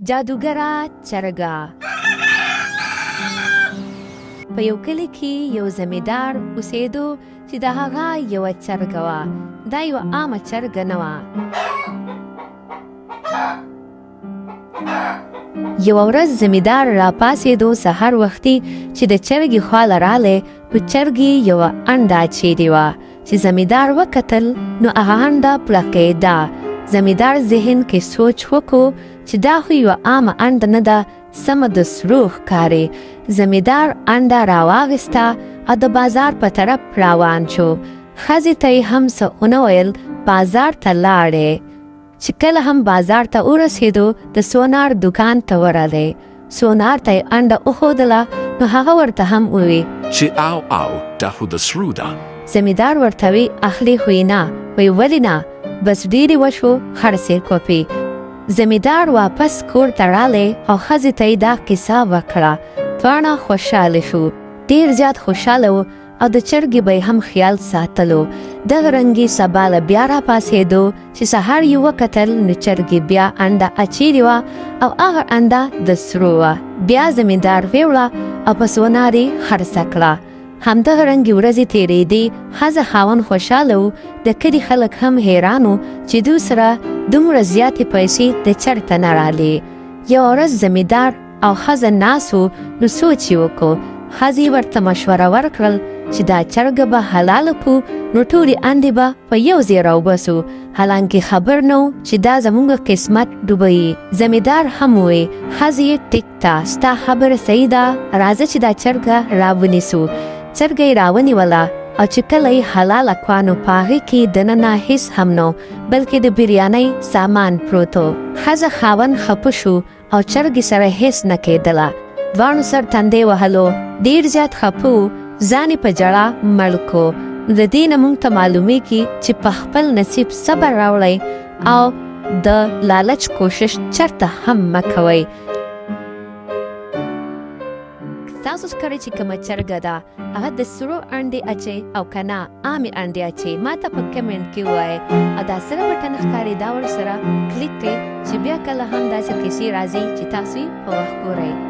جادوګره چرګه. په یو کلي کې یو زمیندار اوسېدو چې د هغه یوه چرګه وه. دا یوه عامه چرګه نه وه. یوه ورځ زمیندار راپاڅېدو سهار وختي چې د چرګې خواله رالی، په چرګې یوه انډه اچېدې وه. چې زمیندار وکتل نو هغه انډه پړقېده. زمیندار ذهن کې سوچ وکړو چې دا خو یوه عامه انډه نه ده، سمه د سرو ښکاري. زمیندار انډه راواغېسته او د بازار په طرف روان شو. ښځې ته یې هم څه ونه ویل، بازار ته لاړې. چې کله هم بازار ته ورسېدو د سونار دکان ته ورغلی. سونار ته یې انډه وښودله نو هغه ورته هم ووی چې او دا خو د سرو ده. زمیندار ورته وی اخلي خو یې نه. وی ولې نه؟ بس ډېرې وشو خرڅې کوپې. زمیندار واپس کور ته رالی او ښځې ته یې دا کیسه وکړه. دواړه خوشحاله شو، ډېر زیات خوشحاله و او د چرګې به یې هم خیال ساتلو. دغه رنګې سبا له بیا راپاڅېدو چې سهار یې وکتل نو چرګې بیا انډه اچېدې وه او هغه انډه د سرو وه. بیا زمیندار ویوړه او په سونار یې خرڅه کړه. همدغه رنګې ورځې تېرېدې، ښځه خاوند خوشحاله و. د کلي خلک هم حیران و چې دوی سره دومره زیاتې پیسې د چرته نه رالې. یوه ورځ زمیندار او ښځه ناست و نو سوچ یې وکړو. ښځې ورته مشوره ورکړل چې دا چرګه به حلاله کړو نو ټولې انډې به په یو ځای راوباسو، حالانکې خبر نه و چې دا زموږ قسمت ډوبوي. زمیندار هم ووی ښځې یې ټیک ده، ستا خبره صحیح ده، راځه چې دا چرګه راونیسو. چرګه یې راونیوله او چې کله یې حلاله کړه نو په هغې کې دننه هېڅ هم نه و، بلکې د بریانۍ سامان پروت و. ښځه خاوند خفه شو او چرګې سره هېڅ نه کېدله. دواړو سر تندی وهلو، ډېر زیات خفه و، ځان یې په ژړا مړ کړو. د دې نه موږ ته معلومیږي چې په خپل نصیب صبر راوړئ او د لالچ کوشش چرته هم مه کوئ. تاسو ښکاري چې کومه چرګه ده هغه د سرو انډې اچئ او که نه عامې انډې اچئ، ما ته په کمنټ کې ووایئ او دا سره بټن ښکاري دا ورسره کلیک کړئ چې بیا کله هم داسې کیسې راځي چې تاسو یې په وخت ګورئ.